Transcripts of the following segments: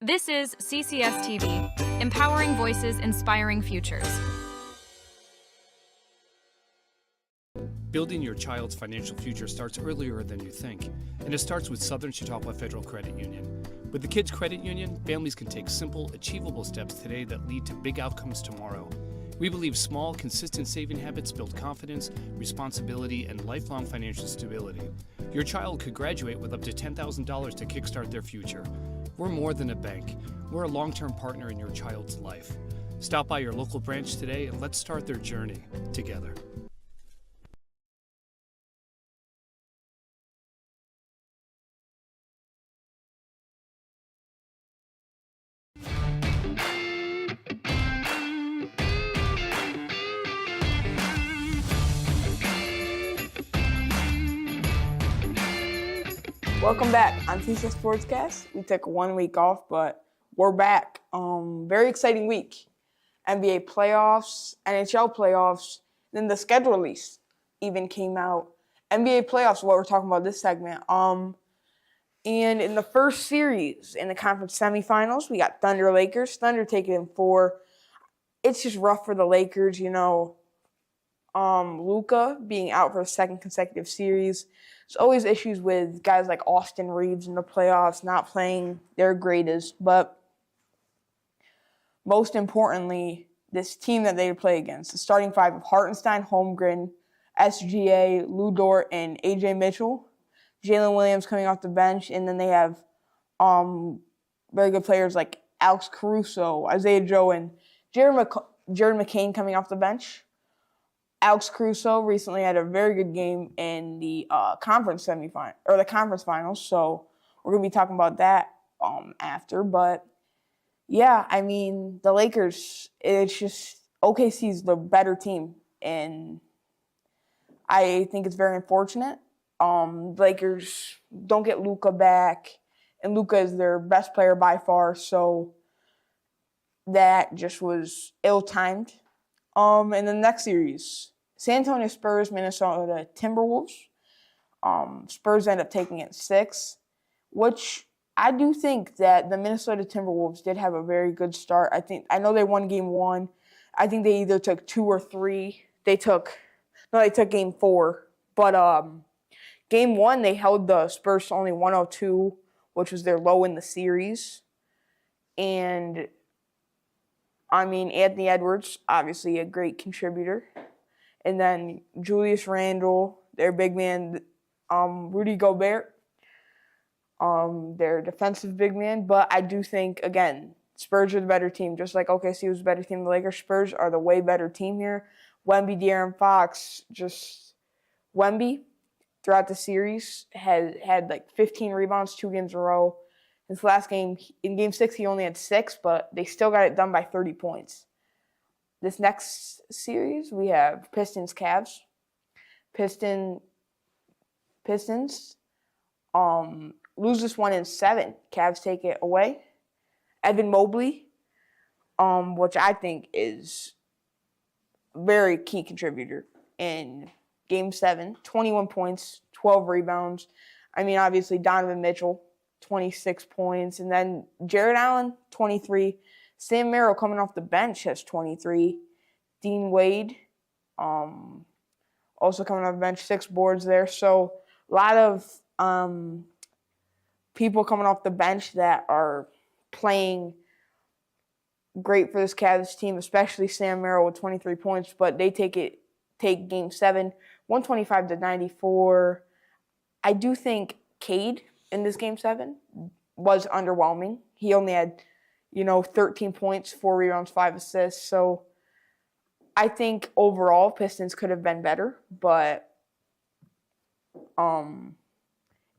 This is CCS-TV, empowering voices, inspiring futures. Building your child's financial future starts earlier than you think, and it starts with Southern Chautauqua Federal Credit Union. With the Kids Credit Union, families can take simple, achievable steps today that lead to big outcomes tomorrow. We believe small, consistent saving habits build confidence, responsibility, and lifelong financial stability. Your child could graduate with up to $10,000 to kickstart their future. We're more than a bank. We're a long-term partner in your child's life. Stop by your local branch today and let's start their journey together. Welcome back on CCS Sportscast. We took 1 week off, but we're back. Very exciting week. NBA playoffs, NHL playoffs, then the schedule release even came out. NBA playoffs, what we're talking about this segment. And in the first series, in the conference semifinals, we got Thunder Lakers. Thunder taking in 4. It's just rough for the Lakers, you know. Luka being out for a second consecutive series. There's always issues with guys like Austin Reeves in the playoffs not playing their greatest. But most importantly, this team that they play against, the starting five of Hartenstein, Holmgren, SGA, Lou Dort, and AJ Mitchell. Jalen Williams coming off the bench. And then they have very good players like Alex Caruso, Isaiah Joe, and Jared McCain coming off the bench. Alex Caruso recently had a very good game in the conference semifinal or the conference finals, so we're gonna be talking about that after. But yeah, I mean the Lakers. It's just OKC's the better team, and I think it's very unfortunate. The Lakers don't get Luka back, and Luka is their best player by far, so that just was ill-timed. In the next series, San Antonio Spurs, Minnesota Timberwolves. Spurs end up taking it 6, which I do think that the Minnesota Timberwolves did have a very good start. I know they won game 1. I think they either took 2 or 3. They took game 4. But game 1, they held the Spurs to only 102, which was their low in the series. And I mean, Anthony Edwards, obviously a great contributor. And then Julius Randle, their big man, Rudy Gobert, their defensive big man. But I do think, again, Spurs are the better team. Just like OKC was the better team, the Lakers, Spurs are the way better team here. Wemby, De'Aaron Fox, Wemby throughout the series had like 15 rebounds, 2 games in a row. His last game, in Game 6, he only had 6, but they still got it done by 30 points. This next series, we have Pistons-Cavs. Pistons lose this one in 7. Cavs take it away. Evan Mobley, which I think is a very key contributor in Game 7. 21 points, 12 rebounds. I mean, obviously, Donovan Mitchell, 26 points. And then Jared Allen, 23. Sam Merrill coming off the bench has 23. Dean Wade, also coming off the bench, 6 boards there. So a lot of people coming off the bench that are playing great for this Cavs team, especially Sam Merrill with 23 points. But they take Game 7, 125-94. I do think Cade in this Game 7 was underwhelming. He only had, 13 points, 4 rebounds, 5 assists. So I think overall Pistons could have been better, but in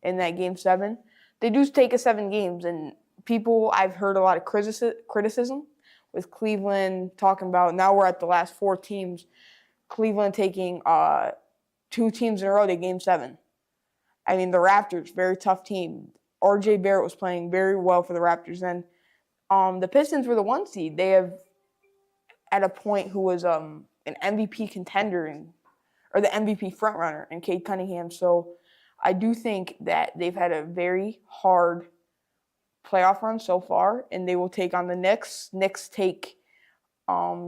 that Game 7, they do take 7 games, and I've heard a lot of criticism with Cleveland talking about now we're at the last 4 teams. Cleveland taking 2 teams in a row to Game 7. I mean, the Raptors, very tough team. R.J. Barrett was playing very well for the Raptors. And the Pistons were the 1 seed. They have, at a point, who was an MVP contender or the MVP frontrunner in Cade Cunningham. So I do think that they've had a very hard playoff run so far, and they will take on the Knicks. Knicks take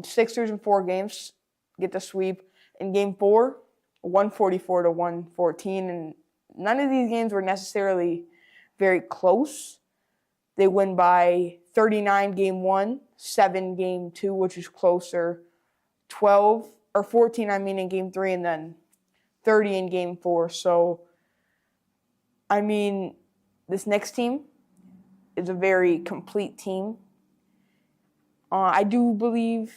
Sixers in 4 games, get the sweep. In Game 4, 144 to 114, and none of these games were necessarily very close. They win by 39 Game 1, 7 Game 2, which is closer, 14 in Game 3, and then 30 in Game 4. So, this next team is a very complete team. I do believe...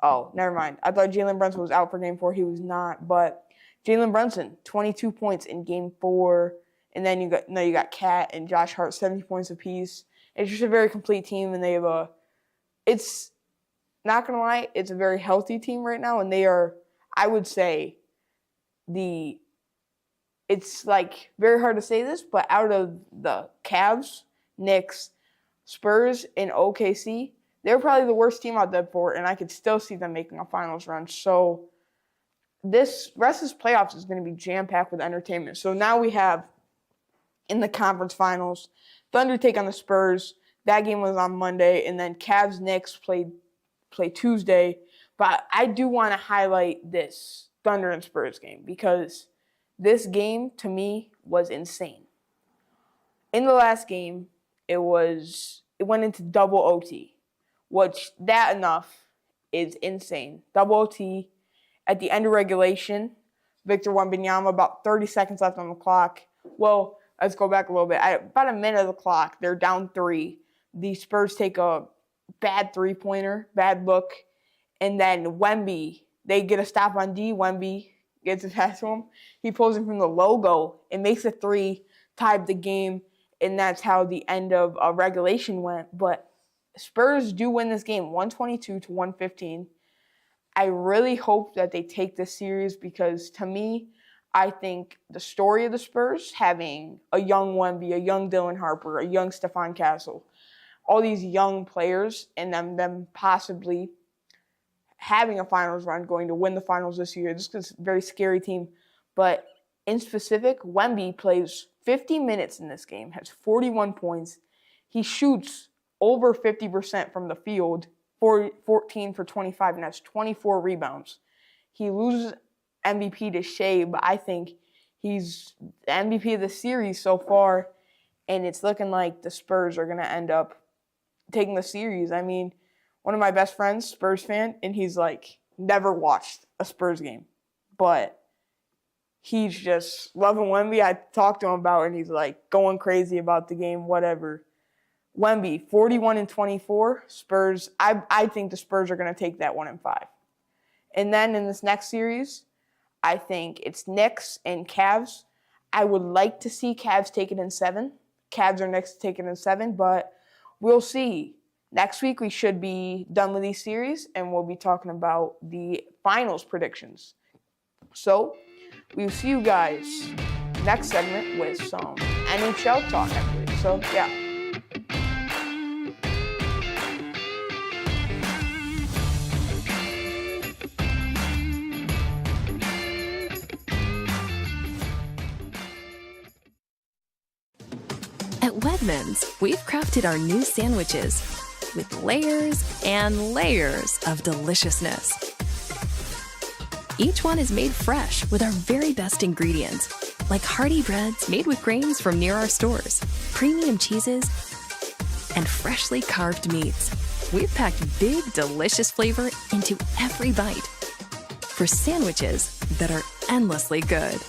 Oh, never mind. I thought Jalen Brunson was out for Game 4. He was not. But Jalen Brunson, 22 points in Game 4. And then you got Kat and Josh Hart, 70 points apiece. It's just a very complete team, and they have it's not going to lie, it's a very healthy team right now, and they are, I would say, it's like very hard to say this, but out of the Cavs, Knicks, Spurs, and OKC, they're probably the worst team out there for, and I could still see them making a finals run. So this rest of this playoffs is going to be jam-packed with entertainment. So now we have, in the conference finals, Thunder take on the Spurs. That game was on Monday, and then Cavs-Knicks play Tuesday. But I do want to highlight this Thunder and Spurs game because this game, to me, was insane. In the last game, it went into double OT. Which, that enough is insane. Double OT at the end of regulation. Victor Wembanyama, about 30 seconds left on the clock. Well, let's go back a little bit. At about a minute of the clock, they're down 3. The Spurs take a bad three-pointer, bad look. And then Wemby, they get a stop on D. Wemby gets it past to him. He pulls him from the logo and makes a 3, tied the game. And that's how the end of regulation went. But Spurs do win this game, 122 to 115. I really hope that they take this series because, to me, I think the story of the Spurs, having a young Wemby, a young Dylan Harper, a young Stephon Castle, all these young players, and them possibly having a finals run, going to win the finals this year. This is a very scary team. But in specific, Wemby plays 50 minutes in this game, has 41 points. He shoots over 50% from the field, 14 for 25, and has 24 rebounds. He loses MVP to Shea, but I think he's the MVP of the series so far, and it's looking like the Spurs are going to end up taking the series. One of my best friends, Spurs fan, and he's never watched a Spurs game, but he's just loving Wemby. I talked to him about it, and he's going crazy about the game, whatever. Wemby, 41 and 24. Spurs, I think the Spurs are going to take that 1 and 5. And then in this next series, I think it's Knicks and Cavs. I would like to see Cavs take it in 7. Cavs are next to take it in 7, but we'll see. Next week, we should be done with these series, and we'll be talking about the finals predictions. So, we'll see you guys next segment with some NHL talk, I believe. So, yeah. At Wegmans, we've crafted our new sandwiches with layers and layers of deliciousness. Each one is made fresh with our very best ingredients, like hearty breads made with grains from near our stores, premium cheeses, and freshly carved meats. We've packed big, delicious flavor into every bite for sandwiches that are endlessly good.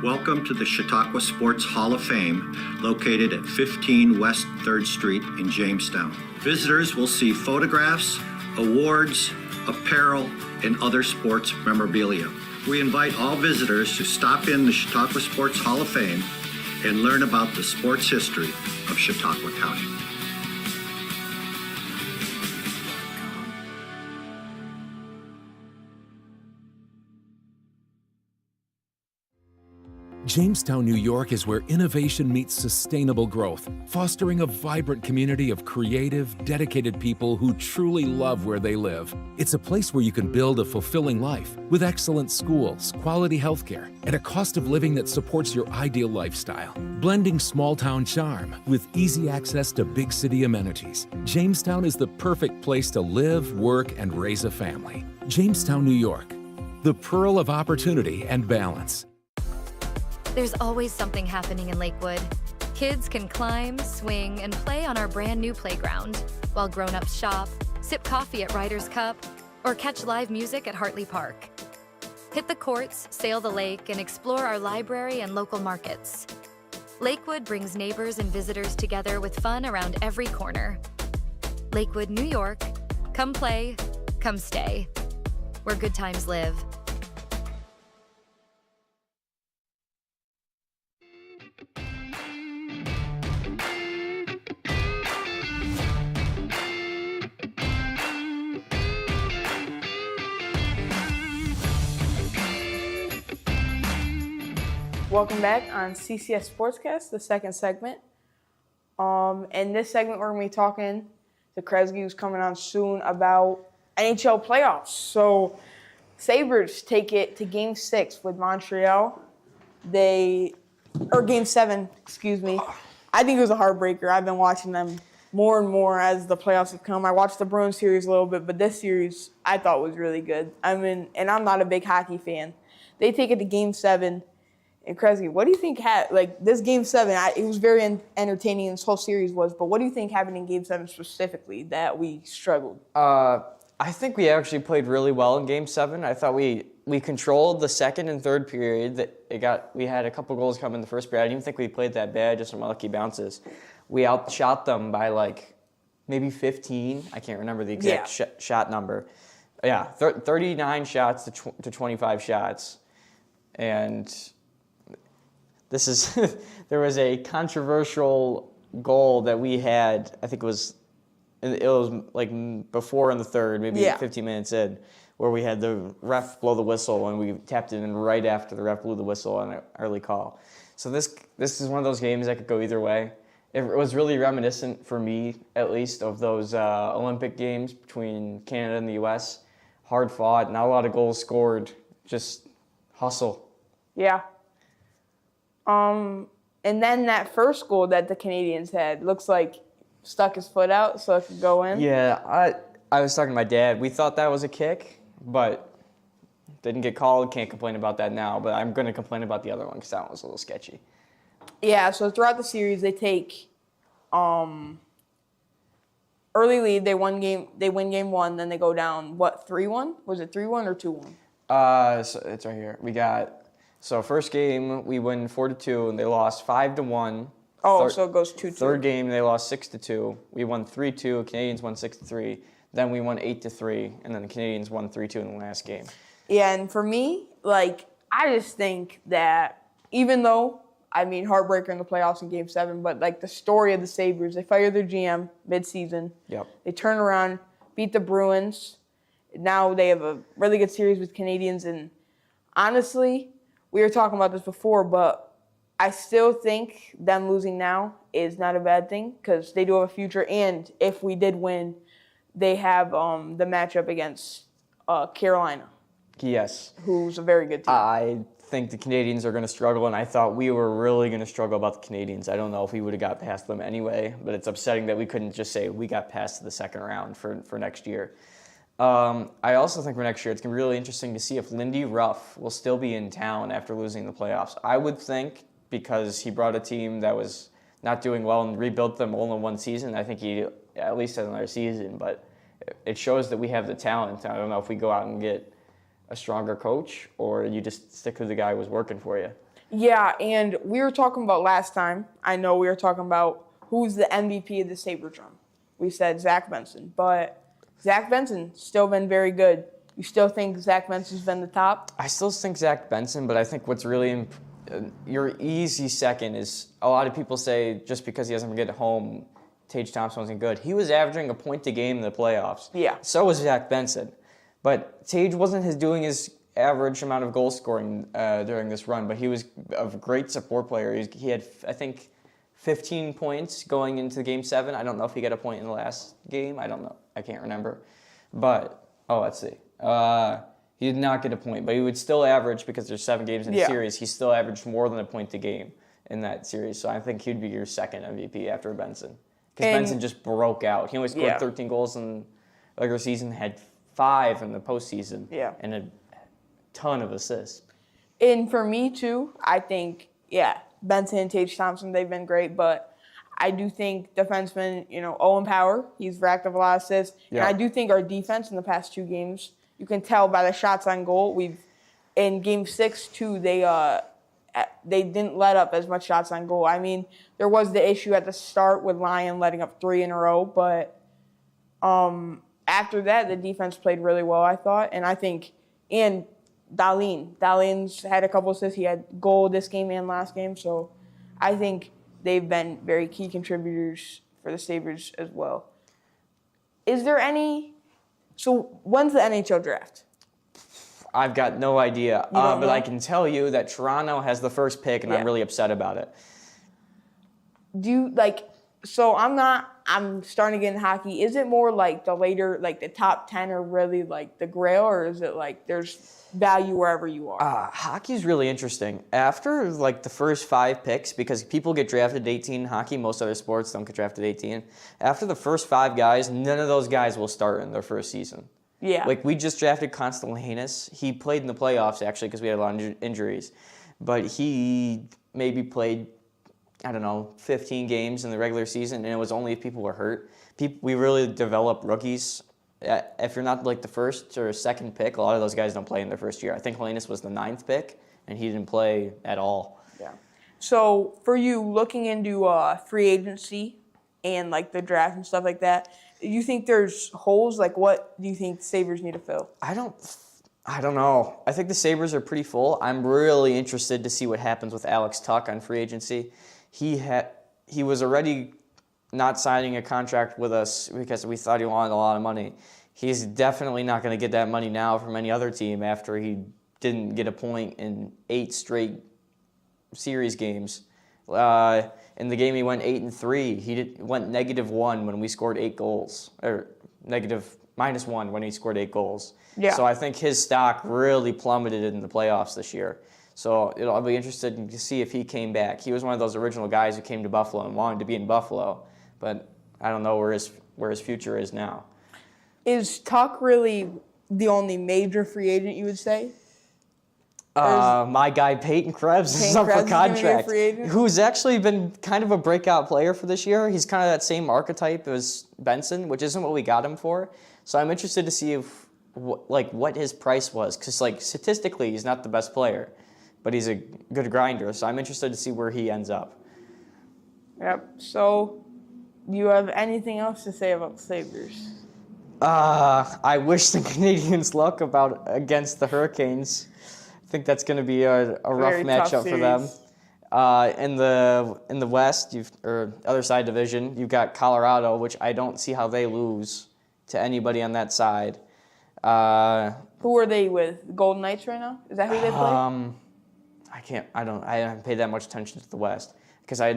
Welcome to the Chautauqua Sports Hall of Fame, located at 15 West 3rd Street in Jamestown. Visitors will see photographs, awards, apparel, and other sports memorabilia. We invite all visitors to stop in the Chautauqua Sports Hall of Fame and learn about the sports history of Chautauqua County. Jamestown, New York is where innovation meets sustainable growth, fostering a vibrant community of creative, dedicated people who truly love where they live. It's a place where you can build a fulfilling life with excellent schools, quality healthcare, and a cost of living that supports your ideal lifestyle. Blending small-town charm with easy access to big city amenities, Jamestown is the perfect place to live, work, and raise a family. Jamestown, New York, the pearl of opportunity and balance. There's always something happening in Lakewood. Kids can climb, swing, and play on our brand new playground, while grown-ups shop, sip coffee at Ryder's Cup, or catch live music at Hartley Park. Hit the courts, sail the lake, and explore our library and local markets. Lakewood brings neighbors and visitors together with fun around every corner. Lakewood, New York. Come play, come stay. Where good times live. Welcome back on CCS Sportscast, the second segment. In this segment, we're going to be talking to Kresge, who's coming on soon, about NHL playoffs. So, Sabres take it to Game 6 with Montreal. Game 7, excuse me. I think it was a heartbreaker. I've been watching them more and more as the playoffs have come. I watched the Bruins series a little bit, but this series I thought was really good. And I'm not a big hockey fan. They take it to Game 7. And Kresge, what do you think this Game 7, it was very entertaining, this whole series was, but what do you think happened in Game 7 specifically that we struggled? I think we actually played really well in Game 7. I thought we controlled the second and third period. We had a couple goals come in the first period. I didn't even think we played that bad, just some lucky bounces. We outshot them by maybe 15. I can't remember the exact shot number. Yeah, 39 shots to 25 shots. And there was a controversial goal that we had. I think it was before in the third, maybe 15 minutes in, where we had the ref blow the whistle and we tapped it in right after the ref blew the whistle on an early call. So this is one of those games that could go either way. It was really reminiscent for me, at least, of those Olympic games between Canada and the U.S. Hard fought, not a lot of goals scored, just hustle. Yeah. And then that first goal that the Canadians had looks like stuck his foot out so it could go in. Yeah, I was talking to my dad. We thought that was a kick, but didn't get called. Can't complain about that now, but I'm going to complain about the other one because that one was a little sketchy. Yeah, so throughout the series, they take early lead. They win game 1, then they go down, 3-1? Was it 3-1 or 2-1? So it's right here. So first game, we win 4-2, and they lost 5-1. Oh, so it goes 2-2. Third game, they lost 6-2. We won 3-2. Canadians won 6-3. Then we won 8-3, and then the Canadians won 3-2 in the last game. Yeah, and for me, I just think that even though, heartbreaker in the playoffs in Game 7, but the story of the Sabres, they fired their GM mid-season. Yep. They turn around, beat the Bruins. Now they have a really good series with Canadians, and honestly, we were talking about this before, but I still think them losing now is not a bad thing because they do have a future. And if we did win, they have the matchup against Carolina. Yes. Who's a very good team. I think the Canadians are going to struggle, and I thought we were really going to struggle about the Canadians. I don't know if we would have got past them anyway, but it's upsetting that we couldn't just say we got past the second round for next year. I also think for next year it's going to be really interesting to see if Lindy Ruff will still be in town after losing the playoffs. I would think because he brought a team that was not doing well and rebuilt them all in one season, I think he at least has another season. But it shows that we have the talent. I don't know if we go out and get a stronger coach or you just stick with the guy who was working for you. Yeah, and we were talking about last time, I know we were talking about who's the MVP of the Sabres run. We said Zach Benson, but Zach Benson still been very good. You still think Zach Benson's been the top? I still think Zach Benson, but I think what's really your easy second is a lot of people say just because he doesn't get home, Tage Thompson wasn't good. He was averaging a point a game in the playoffs. Yeah. So was Zach Benson. But Tage wasn't doing his average amount of goal scoring during this run, but he was a great support player. He had, I think, 15 points going into Game 7. I don't know if he got a point in the last game. I don't know. I can't remember. But, let's see. He did not get a point, but he would still average, because there's 7 games in the series, he still averaged more than a point a game in that series. So I think he'd be your second MVP after Benson. Because Benson just broke out. He only scored 13 goals in the regular season, had 5 in the postseason, and a ton of assists. And for me, too, I think, Benson and Tage Thompson, they've been great, but I do think defenseman, Owen Power, he's racked up a lot of assists. And I do think our defense in the past 2 games, you can tell by the shots on goal. In Game 6, too, they didn't let up as much shots on goal. I mean, there was the issue at the start with Lyon letting up 3 in a row, but after that, the defense played really well, I thought. And I think, and Dahlin's had a couple assists. He had goal this game and last game, so I think they've been very key contributors for the Sabres as well. So when's the NHL draft? I've got no idea, but I can tell you that Toronto has the first pick, and I'm really upset about it. So I'm starting to get in hockey. Is it more like the later, like the top 10 are really like the grail, or is it like there's value wherever you are? Hockey's really interesting. After like the first 5 picks, because people get drafted at 18 in hockey, most other sports don't get drafted at 18. After the first 5 guys, none of those guys will start in their first season. Yeah. Like, we just drafted Constantine. He played in the playoffs, actually, because we had a lot of injuries. But he maybe played, 15 games in the regular season, and it was only if people were hurt. We really develop rookies. If you're not, like, the first or second pick, a lot of those guys don't play in their first year. I think Helenius was the 9th pick, and he didn't play at all. Yeah. So, for you, looking into free agency and, like, the draft and stuff like that, do you think there's holes? Like, what do you think the Sabres need to fill? I don't know. I think the Sabres are pretty full. I'm really interested to see what happens with Alex Tuch on free agency. He was already not signing a contract with us because we thought he wanted a lot of money. He's definitely not going to get that money now from any other team after he didn't get a point in 8 straight series games. In the game, he went 8-3. He went -1 when we scored 8 goals, or -1 when he scored 8 goals. Yeah. So I think his stock really plummeted in the playoffs this year. So I'll be interested to see if he came back. He was one of those original guys who came to Buffalo and wanted to be in Buffalo, but I don't know where his future is now. Is Tuch really the only major free agent, you would say? My guy Peyton Krebs is up for contract, who's actually been kind of a breakout player for this year. He's kind of that same archetype as Benson, which isn't what we got him for. So I'm interested to see what his price was, because statistically he's not the best player, but he's a good grinder. So I'm interested to see where he ends up. Yep. So, do you have anything else to say about the Sabres? I wish the Canadians luck against the Hurricanes. I think that's going to be a rough matchup for them. In the West, other side division, you've got Colorado, which I don't see how they lose to anybody on that side. Who are they with? Golden Knights right now? Is that who they play? I haven't paid that much attention to the West because I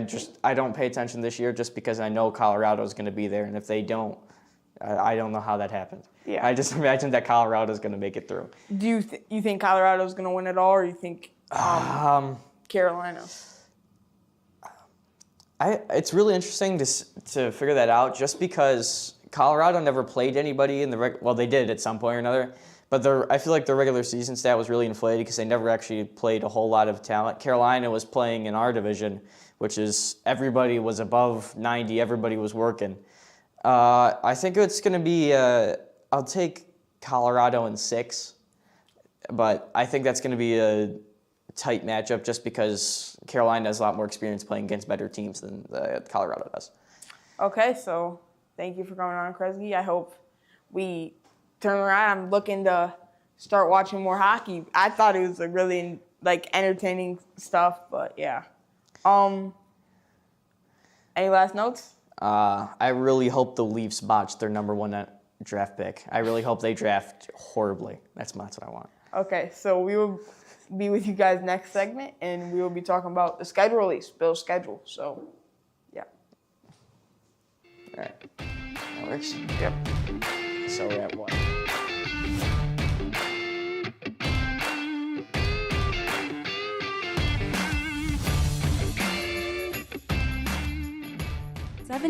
don't pay attention this year just because I know Colorado is going to be there, and if they don't, I don't know how that happened. Yeah. I just imagine that Colorado is going to make it through. Do you think Colorado is going to win it all, or you think Carolina? It's really interesting to figure that out, just because Colorado never played anybody in the well, they did at some point or another, but I feel like their regular season stat was really inflated because they never actually played a whole lot of talent. Carolina was playing in our division, which is everybody was above 90, everybody was working. I think it's going to be, I'll take Colorado in 6, but I think that's going to be a tight matchup just because Carolina has a lot more experience playing against better teams than Colorado does. Okay, so thank you for coming on, Kresge. I hope we turn around. I'm looking to start watching more hockey. I thought it was a really entertaining stuff, but yeah. Any last notes? I really hope the Leafs botch their number 1 draft pick. I really hope they draft horribly. That's what I want. Okay, so we will be with you guys next segment, and we will be talking about the schedule release, Bill's schedule. So, yeah. All right. That works. Yep. So we're at what?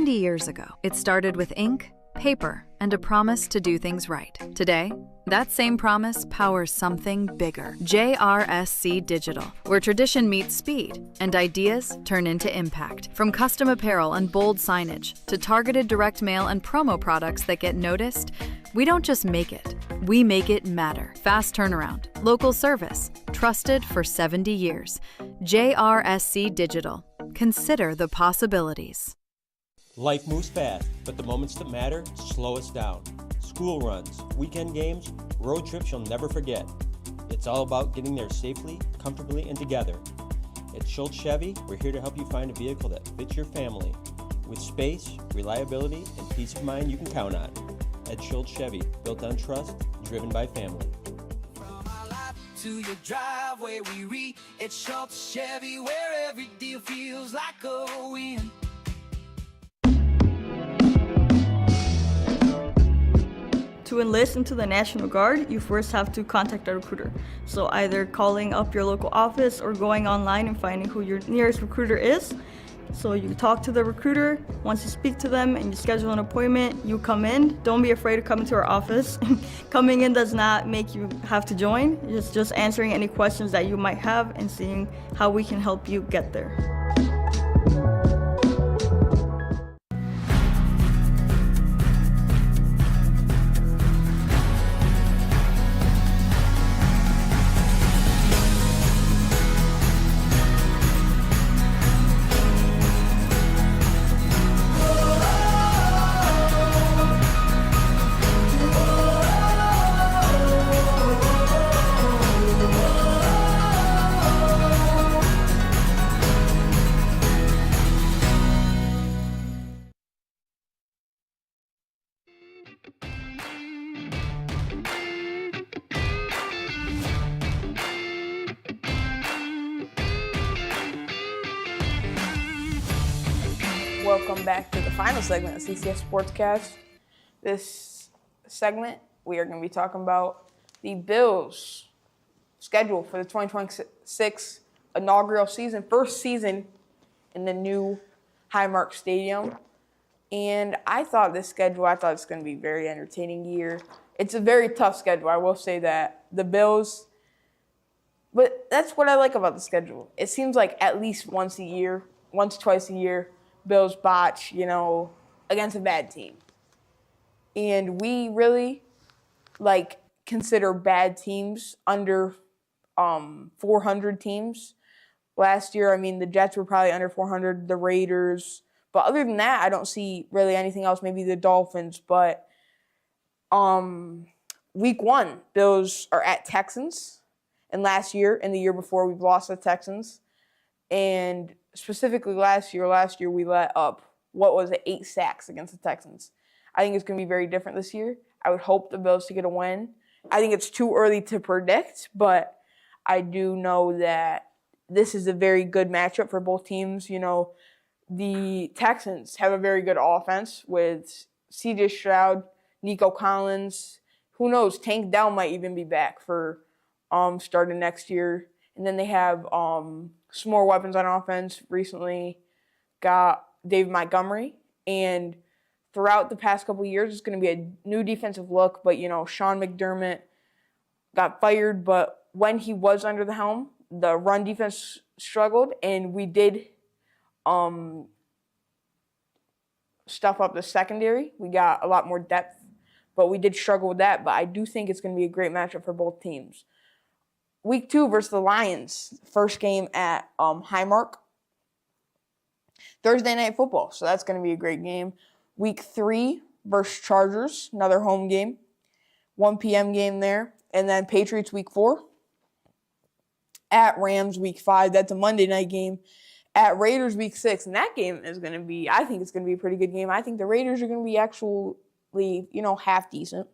Years ago, it started with ink, paper, and a promise to do things right. Today, that same promise powers something bigger. JRSC Digital, where tradition meets speed and ideas turn into impact. From custom apparel and bold signage to targeted direct mail and promo products that get noticed, we don't just make it, we make it matter. Fast turnaround, local service, trusted for 70 years. JRSC Digital. Consider the possibilities. Life moves fast, but the moments that matter slow us down. School runs, weekend games, road trips you'll never forget. It's all about getting there safely, comfortably, and together. At Schultz Chevy, we're here to help you find a vehicle that fits your family with space, reliability, and peace of mind you can count on. At Schultz Chevy, built on trust, driven by family. From our lot to your driveway, we reach at Schultz Chevy, where every deal feels like a win. To enlist into the National Guard, you first have to contact a recruiter. So either calling up your local office or going online and finding who your nearest recruiter is. So you talk to the recruiter. Once you speak to them and you schedule an appointment, you come in. Don't be afraid to come into our office. Coming in does not make you have to join. It's just answering any questions that you might have and seeing how we can help you get there. Welcome back to the final segment of CCS Sportscast. This segment, we are going to be talking about the Bills' schedule for the 2026 inaugural season, first season in the new Highmark Stadium. And I thought it's going to be a very entertaining year. It's a very tough schedule, I will say that. The Bills, but that's what I like about the schedule. It seems like at least once, twice a year, Bills botch, against a bad team. And we really, consider bad teams under 400 teams. Last year, the Jets were probably under 400, the Raiders. But other than that, I don't see really anything else, maybe the Dolphins. But week 1, Bills are at Texans. And last year and the year before, we've lost the Texans. And specifically last year we let up, 8 sacks against the Texans. I think it's going to be very different this year. I would hope the Bills to get a win. I think it's too early to predict, but I do know that this is a very good matchup for both teams. The Texans have a very good offense with C.J. Stroud, Nico Collins. Who knows? Tank Dell might even be back for starting next year. And then they have some more weapons on offense. Recently got Dave Montgomery. And throughout the past couple of years, it's going to be a new defensive look. But, Sean McDermott got fired. But when he was under the helm, the run defense struggled. And we did stuff up the secondary. We got a lot more depth. But we did struggle with that. But I do think it's going to be a great matchup for both teams. Week 2 versus the Lions, first game at Highmark. Thursday Night Football, so that's going to be a great game. Week 3 versus Chargers, another home game. 1 p.m. game there. And then Patriots Week 4. At Rams Week 5, that's a Monday night game. At Raiders Week 6, and that game is going to be, I think it's going to be a pretty good game. I think the Raiders are going to be actually, half decent.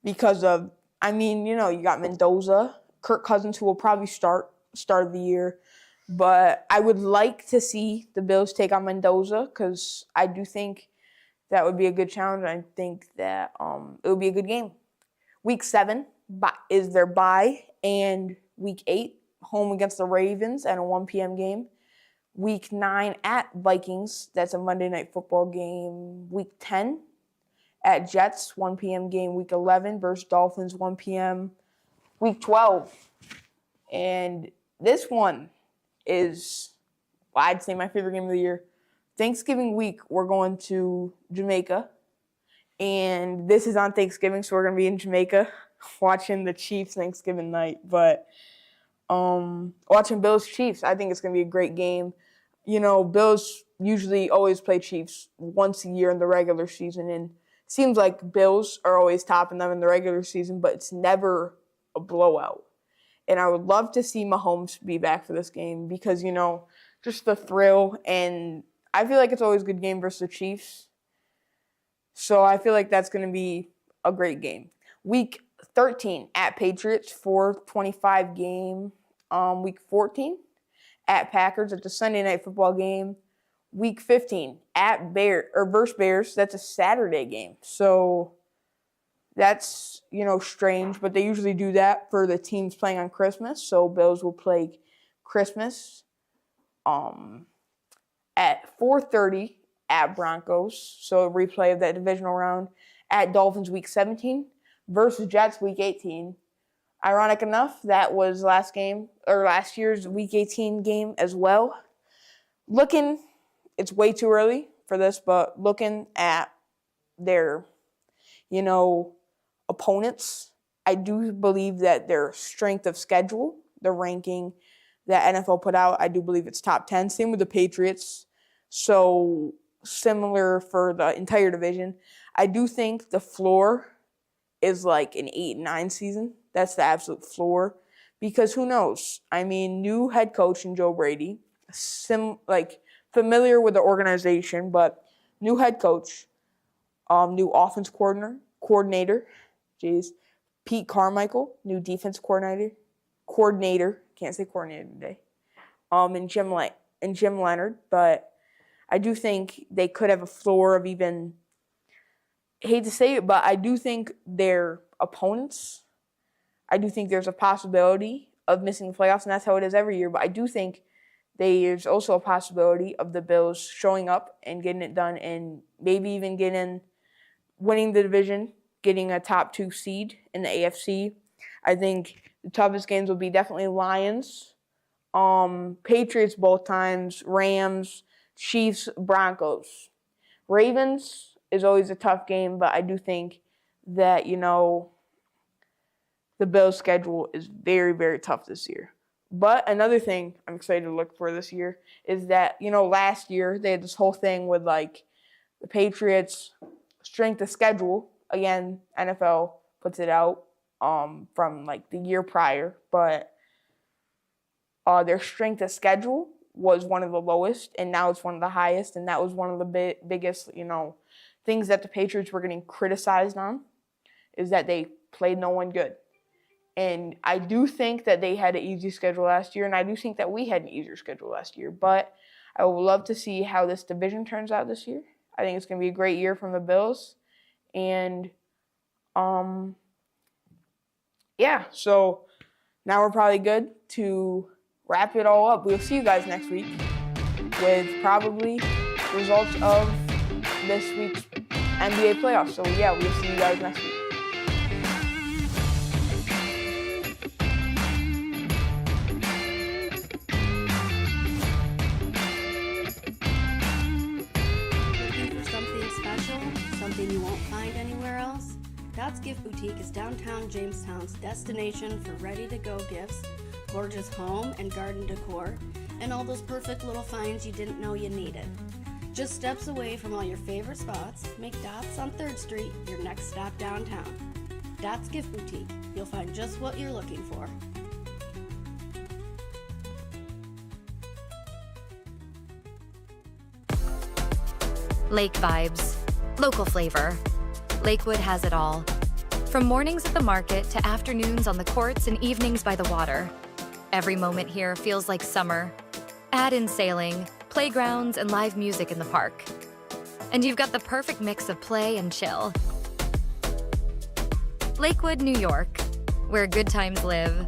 Because of I mean, you got Mendoza, Kirk Cousins, who will probably start of the year. But I would like to see the Bills take on Mendoza because I do think that would be a good challenge. I think that it would be a good game. Week 7 is their bye, and Week 8, home against the Ravens at a 1 p.m. game. Week 9 at Vikings, that's a Monday Night Football game. Week 10 at Jets, 1 p.m. game. Week 11 versus Dolphins, 1 p.m. Week 12. And this one is, I'd say, my favorite game of the year. Thanksgiving week, we're going to Jamaica. And this is on Thanksgiving, so we're going to be in Jamaica watching the Chiefs Thanksgiving night. But watching Bills-Chiefs, I think it's going to be a great game. Bills usually always play Chiefs once a year in the regular season. And it seems like Bills are always topping them in the regular season, but it's never a blowout. And I would love to see Mahomes be back for this game because, just the thrill. And I feel like it's always a good game versus the Chiefs. So I feel like that's going to be a great game. Week 13 at Patriots, 4:25 game. Week 14 at Packers. It's a Sunday Night Football game. Week 15 at versus Bears. That's a Saturday game. So that's, strange, but they usually do that for the teams playing on Christmas. So Bills will play Christmas at 4:30 at Broncos. So a replay of that divisional round. At Dolphins Week 17 versus Jets Week 18. Ironic enough, that was last year's Week 18 game as well. It's way too early for this, but looking at their, opponents, I do believe that their strength of schedule, the ranking that NFL put out, I do believe it's top 10. Same with the Patriots. So similar for the entire division. I do think the floor is like an 8-9 season. That's the absolute floor. Because who knows? I mean, new head coach in Joe Brady, familiar with the organization, but new head coach, new offense coordinator, Pete Carmichael, new defense coordinator, can't say coordinator today, and Jim Leonard. But I do think they could have a floor of even, I hate to say it, but I do think their opponents, I do think there's a possibility of missing the playoffs, and that's how it is every year. But I do think there's also a possibility of the Bills showing up and getting it done and maybe even winning the division, getting a top 2 seed in the AFC. I think the toughest games will be definitely Lions, Patriots both times, Rams, Chiefs, Broncos. Ravens is always a tough game, but I do think that, the Bills' schedule is very, very tough this year. But another thing I'm excited to look for this year is that, last year they had this whole thing with, the Patriots' strength of schedule. Again, NFL puts it out from, the year prior. But their strength of schedule was one of the lowest, and now it's one of the highest. And that was one of the biggest, things that the Patriots were getting criticized on, is that they played no one good. And I do think that they had an easy schedule last year, and I do think that we had an easier schedule last year. But I would love to see how this division turns out this year. I think it's going to be a great year from the Bills. And, so now we're probably good to wrap it all up. We'll see you guys next week with probably results of this week's NBA playoffs. So, we'll see you guys next week. Something you won't find anywhere else? Dots Gift Boutique is downtown Jamestown's destination for ready-to-go gifts, gorgeous home and garden decor, and all those perfect little finds you didn't know you needed. Just steps away from all your favorite spots, make Dots on 3rd Street your next stop downtown. Dots Gift Boutique. You'll find just what you're looking for. Lake vibes, local flavor. Lakewood has it all. From mornings at the market to afternoons on the courts and evenings by the water, every moment here feels like summer. Add in sailing, playgrounds, and live music in the park. And you've got the perfect mix of play and chill. Lakewood, New York, where good times live.